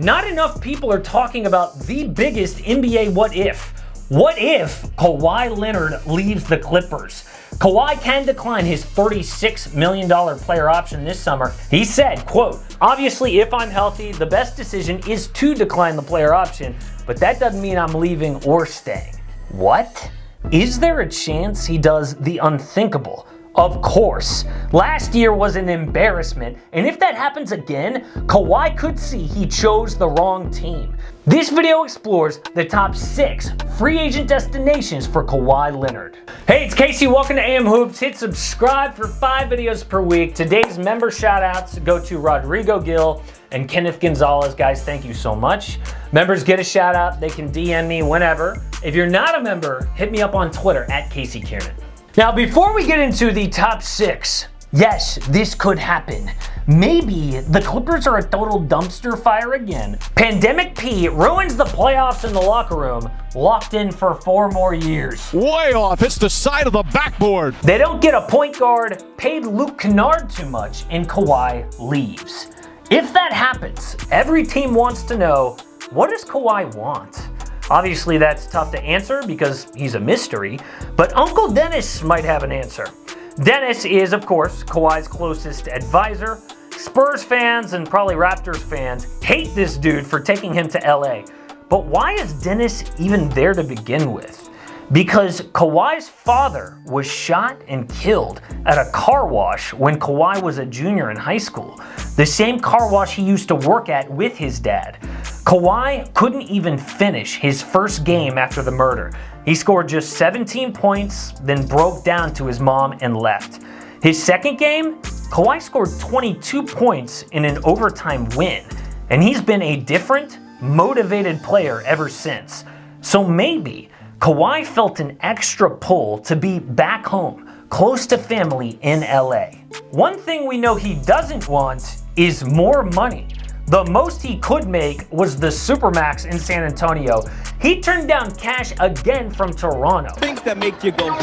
Not enough people are talking about the biggest NBA what if. What if Kawhi Leonard leaves the Clippers? Kawhi can decline his $36 million player option this summer. He said, quote, "Obviously, if I'm healthy, the best decision is to decline the player option, but that doesn't mean I'm leaving or staying." What? Is there a chance he does the unthinkable? Of course. Last year was an embarrassment, and if that happens again, Kawhi could see he chose the wrong team. This video explores the top 6 free agent destinations for Kawhi Leonard. Hey, it's Casey, welcome to AM Hoops. Hit subscribe for 5 videos per week. Today's member shoutouts go to Rodrigo Gill and Kenneth Gonzalez. Guys, thank you so much. Members get a shout out. They can DM me whenever. If you're not a member, hit me up on Twitter at Casey Kiernan. Now, before we get into the top 6, yes, this could happen. Maybe the Clippers are a total dumpster fire again. Pandemic P ruins the playoffs in the locker room, locked in for 4 more years. Way off, it's the side of the backboard. They don't get a point guard, paid Luke Kennard too much, and Kawhi leaves. If that happens, every team wants to know, what does Kawhi want? Obviously, that's tough to answer because he's a mystery, but Uncle Dennis might have an answer. Dennis is, of course, Kawhi's closest advisor. Spurs fans and probably Raptors fans hate this dude for taking him to LA. But why is Dennis even there to begin with? Because Kawhi's father was shot and killed at a car wash when Kawhi was a junior in high school. The same car wash he used to work at with his dad. Kawhi couldn't even finish his first game after the murder. He scored just 17 points, then broke down to his mom and left. His second game, Kawhi scored 22 points in an overtime win, and he's been a different, motivated player ever since. So maybe Kawhi felt an extra pull to be back home, close to family in LA. One thing we know he doesn't want is more money. The most he could make was the Supermax in San Antonio. He turned down cash again from Toronto. Things that make you go.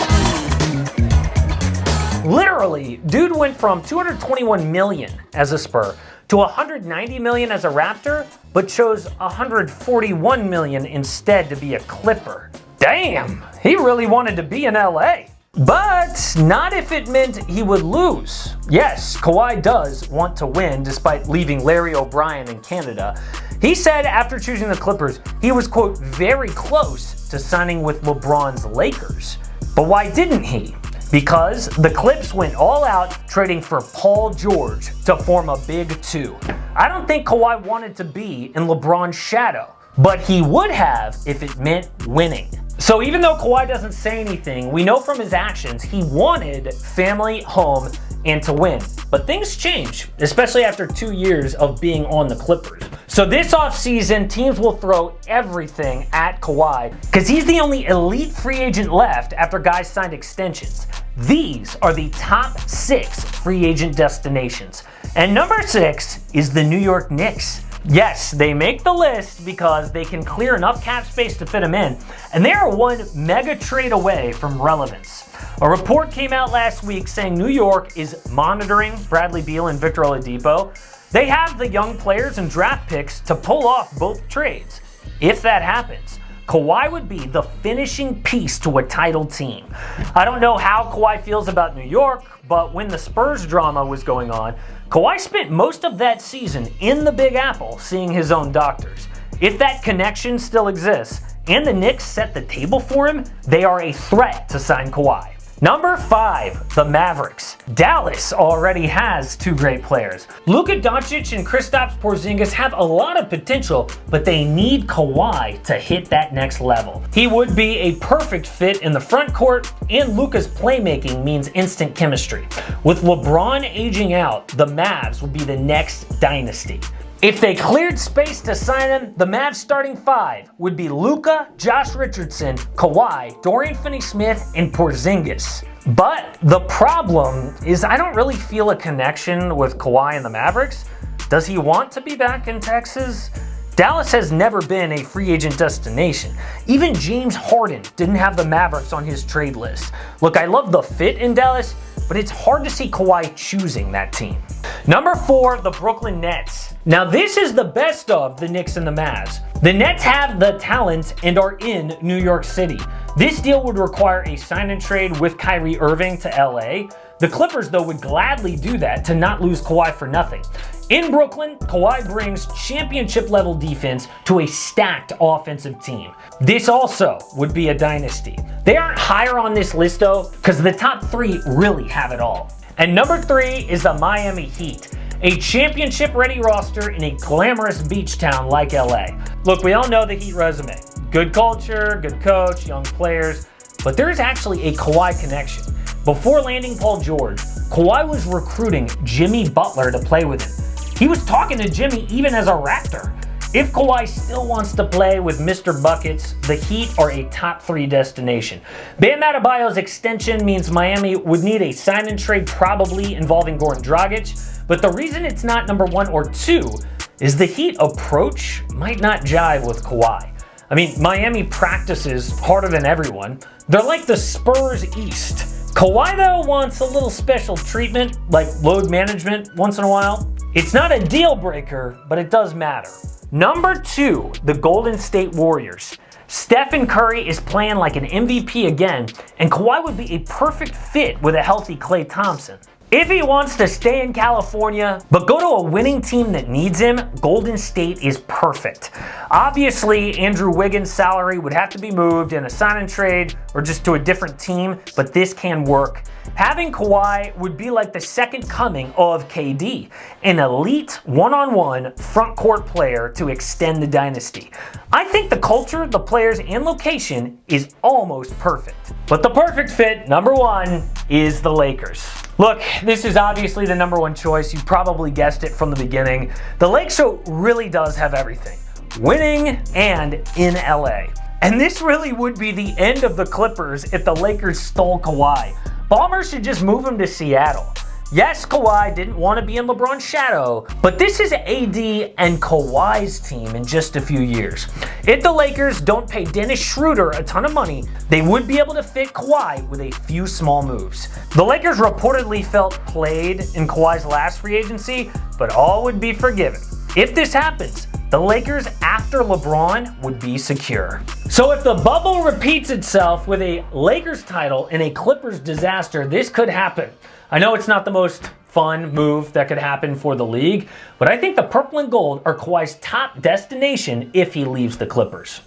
Literally, dude went from $221 million as a Spur to $190 million as a Raptor, but chose $141 million instead to be a Clipper. Damn, he really wanted to be in LA. But not if it meant he would lose. Yes, Kawhi does want to win despite leaving Larry O'Brien in Canada. He said after choosing the Clippers, he was, quote, very close to signing with LeBron's Lakers. But why didn't he? Because the Clips went all out trading for Paul George to form a big 2. I don't think Kawhi wanted to be in LeBron's shadow, but he would have if it meant winning. So even though Kawhi doesn't say anything, we know from his actions he wanted family, home, and to win. But things change, especially after 2 years of being on the Clippers. So this offseason, teams will throw everything at Kawhi because he's the only elite free agent left after guys signed extensions. These are the top 6 free agent destinations. And number 6 is the New York Knicks. Yes, they make the list because they can clear enough cap space to fit them in, and they are one mega trade away from relevance. A report came out last week saying New York is monitoring Bradley Beal and Victor Oladipo. They have the young players and draft picks to pull off both trades. If that happens, Kawhi would be the finishing piece to a title team. I don't know how Kawhi feels about New York, but when the Spurs drama was going on, Kawhi spent most of that season in the Big Apple seeing his own doctors. If that connection still exists and the Knicks set the table for him, they are a threat to sign Kawhi. Number 5, the Mavericks. Dallas already has 2 great players. Luka Doncic and Kristaps Porzingis have a lot of potential, but they need Kawhi to hit that next level. He would be a perfect fit in the front court, and Luka's playmaking means instant chemistry. With LeBron aging out, the Mavs will be the next dynasty. If they cleared space to sign him, the Mavs starting 5 would be Luka, Josh Richardson, Kawhi, Dorian Finney-Smith, and Porzingis. But the problem is I don't really feel a connection with Kawhi and the Mavericks. Does he want to be back in Texas? Dallas has never been a free agent destination. Even James Harden didn't have the Mavericks on his trade list. Look, I love the fit in Dallas, but it's hard to see Kawhi choosing that team. Number 4, the Brooklyn Nets. Now this is the best of the Knicks and the Mavs. The Nets have the talent and are in New York City. This deal would require a sign and trade with Kyrie Irving to LA. The Clippers, though, would gladly do that to not lose Kawhi for nothing. In Brooklyn, Kawhi brings championship-level defense to a stacked offensive team. This also would be a dynasty. They aren't higher on this list, though, because the top 3 really have it all. And number 3 is the Miami Heat, a championship-ready roster in a glamorous beach town like LA. Look, we all know the Heat resume. Good culture, good coach, young players, but there is actually a Kawhi connection. Before landing Paul George, Kawhi was recruiting Jimmy Butler to play with him. He was talking to Jimmy even as a Raptor. If Kawhi still wants to play with Mr. Buckets, the Heat are a top 3 destination. Bam Adebayo's extension means Miami would need a sign and trade probably involving Goran Dragic, but the reason it's not number 1 or 2 is the Heat approach might not jive with Kawhi. I mean, Miami practices harder than everyone. They're like the Spurs East. Kawhi, though, wants a little special treatment, like load management once in a while. It's not a deal breaker, but it does matter. Number 2, the Golden State Warriors. Stephen Curry is playing like an MVP again, and Kawhi would be a perfect fit with a healthy Klay Thompson. If he wants to stay in California, but go to a winning team that needs him, Golden State is perfect. Obviously, Andrew Wiggins' salary would have to be moved in a sign and trade or just to a different team, but this can work. Having Kawhi would be like the second coming of KD, an elite one-on-one front court player to extend the dynasty. I think the culture, the players, and location is almost perfect. But the perfect fit, number 1, is the Lakers. Look, this is obviously the number 1 choice. You probably guessed it from the beginning. The Lake Show really does have everything. Winning and in LA. And this really would be the end of the Clippers if the Lakers stole Kawhi. Bombers should just move him to Seattle. Yes, Kawhi didn't want to be in LeBron's shadow, but this is AD and Kawhi's team in just a few years. If the Lakers don't pay Dennis Schroeder a ton of money, they would be able to fit Kawhi with a few small moves. The Lakers reportedly felt played in Kawhi's last free agency, but all would be forgiven. If this happens, the Lakers after LeBron would be secure. So if the bubble repeats itself with a Lakers title and a Clippers disaster, this could happen. I know it's not the most fun move that could happen for the league, but I think the purple and gold are Kawhi's top destination if he leaves the Clippers.